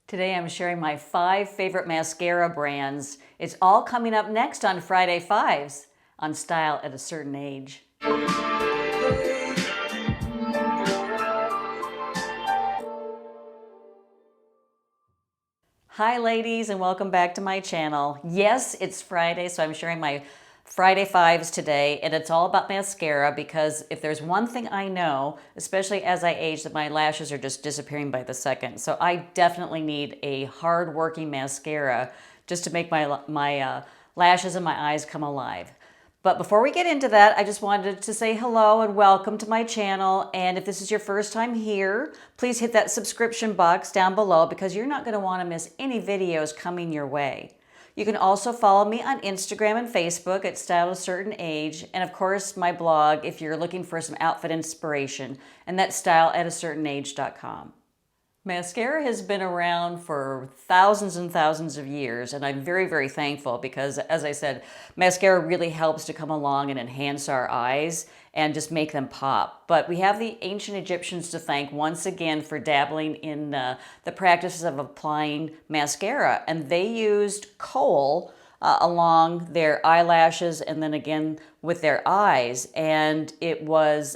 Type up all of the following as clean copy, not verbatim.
Today I'm sharing my 5 favorite mascara brands. It's all coming up next on Friday Fives on Style at a Certain Age. Hi ladies, and welcome back to my channel. Yes, it's Friday, so I'm sharing my Friday Fives today, and it's all about mascara because if there's one thing I know, especially as I age, that my lashes are just disappearing by the second. So I definitely need a hard-working mascara just to make my lashes and my eyes come alive. But before we get into that, I just wanted to say hello and welcome to my channel. And if this is your first time here, please hit that subscription box down below because you're not going to want to miss any videos coming your way. You can also follow me on Instagram and Facebook at Style at a Certain Age, and of course my blog if you're looking for some outfit inspiration, and that's styleatacertainage.com. Mascara has been around for thousands and thousands of years, and I'm very, very thankful because, as I said, mascara really helps to come along and enhance our eyes and just make them pop. But we have the ancient Egyptians to thank once again for dabbling in the practices of applying mascara, and they used kohl along their eyelashes and then again with their eyes, and it was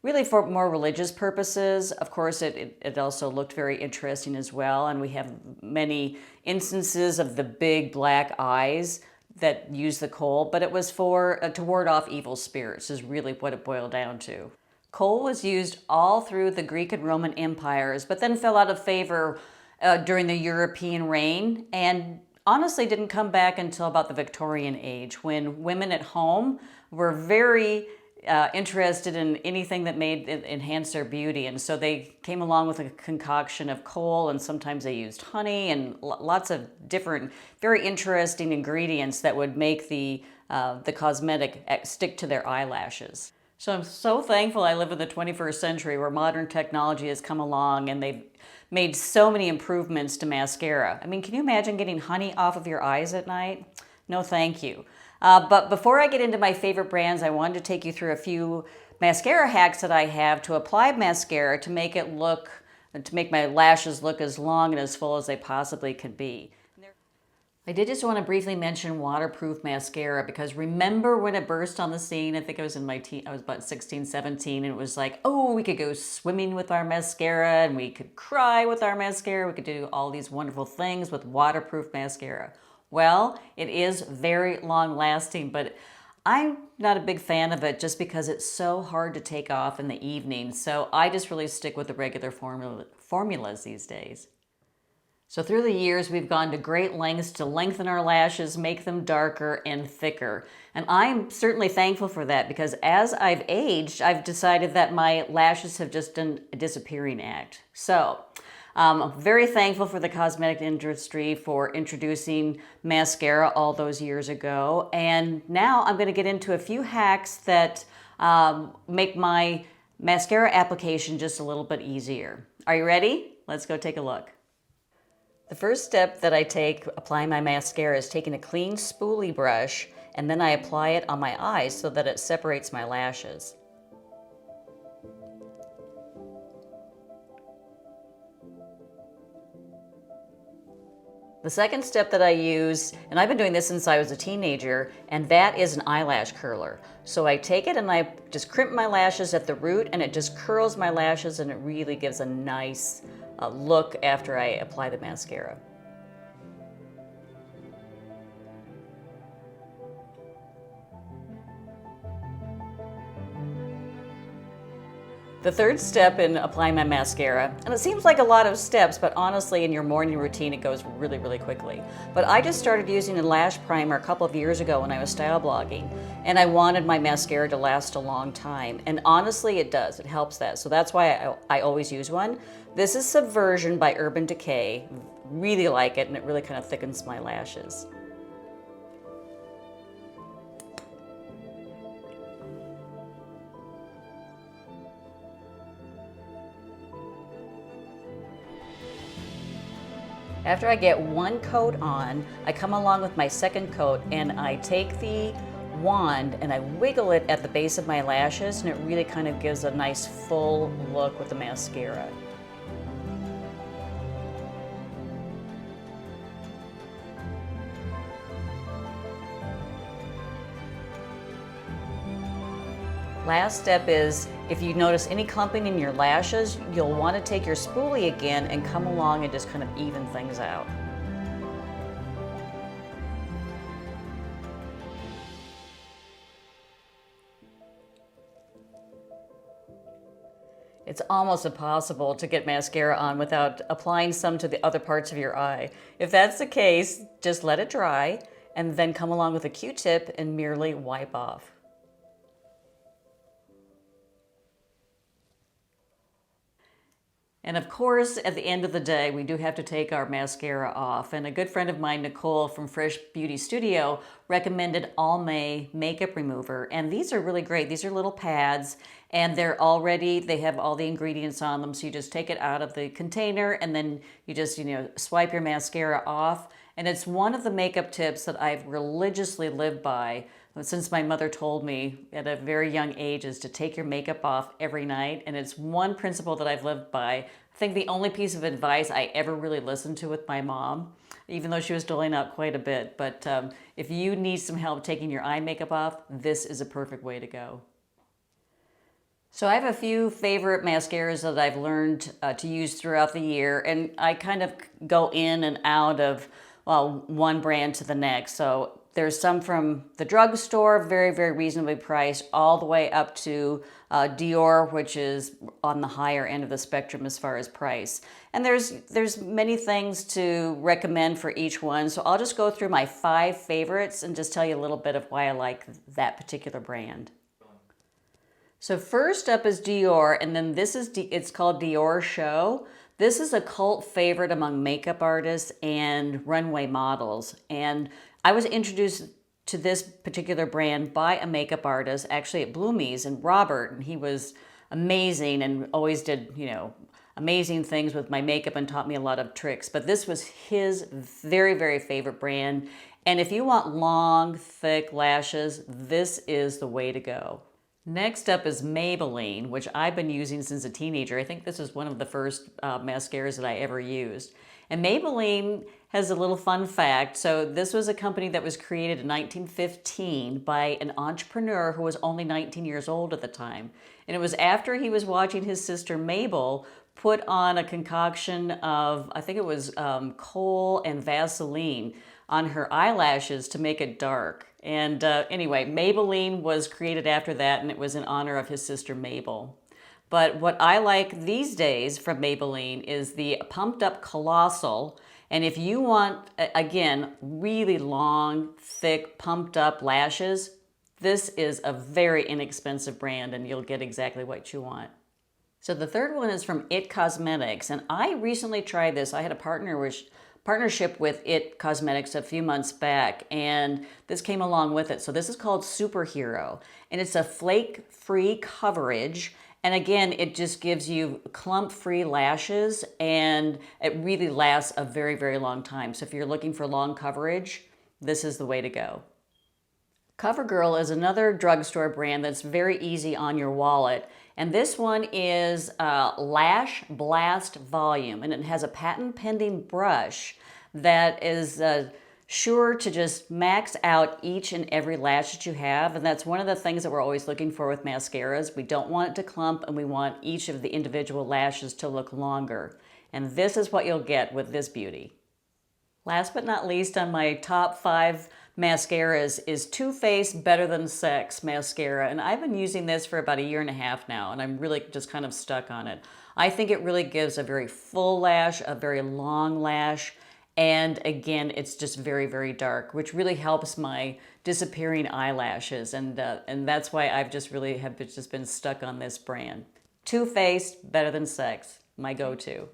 really for more religious purposes. Of course, it also looked very interesting as well, and we have many instances of the big black eyes that use the kohl, but it was for to ward off evil spirits is really what it boiled down to. Kohl was used all through the Greek and Roman empires, but then fell out of favor during the European reign, and honestly didn't come back until about the Victorian age, when women at home were very interested in anything that made enhance their beauty, and so they came along with a concoction of kohl, and sometimes they used honey and lots of different very interesting ingredients that would make the cosmetic stick to their eyelashes. So I'm so thankful I live in the 21st century where modern technology has come along and they've made so many improvements to mascara. I mean, can you imagine getting honey off of your eyes at night? No thank you. But before I get into my favorite brands, I wanted to take you through a few mascara hacks that I have to apply mascara to make my lashes look as long and as full as they possibly could be. I did just want to briefly mention waterproof mascara because remember when it burst on the scene? I think I was in I was about 16, 17, and it was like, oh, we could go swimming with our mascara and we could cry with our mascara. We could do all these wonderful things with waterproof mascara. Well, it is very long lasting, but I'm not a big fan of it just because it's so hard to take off in the evening. So I just really stick with the regular formulas these days. So through the years, we've gone to great lengths to lengthen our lashes, make them darker and thicker. And I'm certainly thankful for that because as I've aged, I've decided that my lashes have just done a disappearing act. So I'm very thankful for the cosmetic industry for introducing mascara all those years ago. And now I'm going to get into a few hacks that make my mascara application just a little bit easier. Are you ready? Let's go take a look. The first step that I take applying my mascara is taking a clean spoolie brush and then I apply it on my eyes so that it separates my lashes. The second step that I use, and I've been doing this since I was a teenager, and that is an eyelash curler. So I take it and I just crimp my lashes at the root and it just curls my lashes and it really gives a nice look after I apply the mascara. The third step in applying my mascara, and it seems like a lot of steps, but honestly in your morning routine it goes really, really quickly. But I just started using a Lash Primer a couple of years ago when I was style blogging, and I wanted my mascara to last a long time. And honestly it does, it helps that. So that's why I always use one. This is Subversion by Urban Decay. Really like it, and it really kind of thickens my lashes. After I get one coat on, I come along with my second coat and I take the wand and I wiggle it at the base of my lashes, and it really kind of gives a nice full look with the mascara. Last step is, if you notice any clumping in your lashes, you'll want to take your spoolie again and come along and just kind of even things out. It's almost impossible to get mascara on without applying some to the other parts of your eye. If that's the case, just let it dry and then come along with a Q-tip and merely wipe off. And of course, at the end of the day, we do have to take our mascara off. And a good friend of mine, Nicole from Fresh Beauty Studio, recommended Almay makeup remover. And these are really great. These are little pads, and they have all the ingredients on them. So you just take it out of the container and then you just, swipe your mascara off. And it's one of the makeup tips that I've religiously lived by since my mother told me at a very young age, is to take your makeup off every night. And it's one principle that I've lived by. I think the only piece of advice I ever really listened to with my mom, even though she was doling out quite a bit. But if you need some help taking your eye makeup off, this is a perfect way to go. So I have a few favorite mascaras that I've learned to use throughout the year, and I kind of go in and out of, one brand to the next. So there's some from the drugstore, very, very reasonably priced, all the way up to Dior, which is on the higher end of the spectrum as far as price. And there's many things to recommend for each one. So I'll just go through my 5 favorites and just tell you a little bit of why I like that particular brand. So first up is Dior, and then it's called Dior Show. This is a cult favorite among makeup artists and runway models. And I was introduced to this particular brand by a makeup artist, actually at Bloomies, and Robert, and he was amazing and always did, amazing things with my makeup and taught me a lot of tricks. But this was his very, very favorite brand. And if you want long, thick lashes, this is the way to go. Next up is Maybelline, which I've been using since a teenager. I think this is one of the first mascaras that I ever used. And Maybelline has a little fun fact. So this was a company that was created in 1915 by an entrepreneur who was only 19 years old at the time. And it was after he was watching his sister Mabel put on a concoction of, I think it was coal and Vaseline on her eyelashes to make it dark. And anyway, Maybelline was created after that, and it was in honor of his sister Mabel. But what I like these days from Maybelline is the Pumped Up Colossal. And if you want, again, really long, thick, pumped up lashes, this is a very inexpensive brand, and you'll get exactly what you want. So the third one is from IT Cosmetics, and I recently tried this. I had a partnership with IT Cosmetics a few months back, and this came along with it. So this is called Superhero, and it's a flake-free coverage. And again, it just gives you clump-free lashes, and it really lasts a very, very long time. So if you're looking for long coverage, this is the way to go. Covergirl is another drugstore brand that's very easy on your wallet. And this one is Lash Blast Volume, and it has a patent-pending brush that is sure to just max out each and every lash that you have. And that's one of the things that we're always looking for with mascaras. We don't want it to clump, and we want each of the individual lashes to look longer. And this is what you'll get with this beauty. Last but not least on my top 5 mascaras is Too Faced Better Than Sex Mascara. And I've been using this for about 1.5 years now, and I'm really just kind of stuck on it. I think it really gives a very full lash, a very long lash, and again, it's just very, very dark, which really helps my disappearing eyelashes. And that's why I've just really have just been stuck on this brand. Too Faced Better Than Sex, my go-to.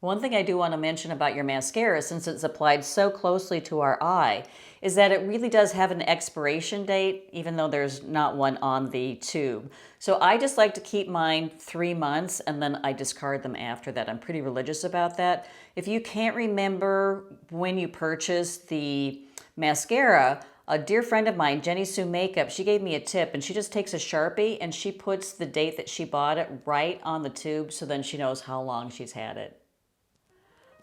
One thing I do want to mention about your mascara, since it's applied so closely to our eye, is that it really does have an expiration date, even though there's not one on the tube. So I just like to keep mine 3 months, and then I discard them after that. I'm pretty religious about that. If you can't remember when you purchased the mascara, a dear friend of mine, Jenny Sue Makeup, she gave me a tip, and she just takes a Sharpie and she puts the date that she bought it right on the tube, so then she knows how long she's had it.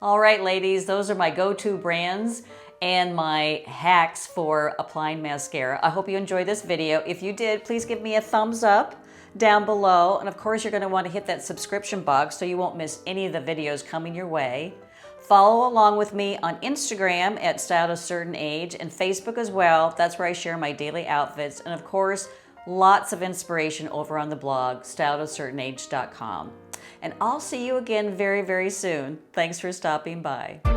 All right, ladies, those are my go-to brands and my hacks for applying mascara. I hope you enjoyed this video. If you did, please give me a thumbs up. down below. And of course, you're going to want to hit that subscription box so you won't miss any of the videos coming your way. Follow along with me on Instagram at Styled a Certain Age and Facebook as well. That's where I share my daily outfits. And of course, lots of inspiration over on the blog, styledacertainage.com. And I'll see you again very, very soon. Thanks for stopping by.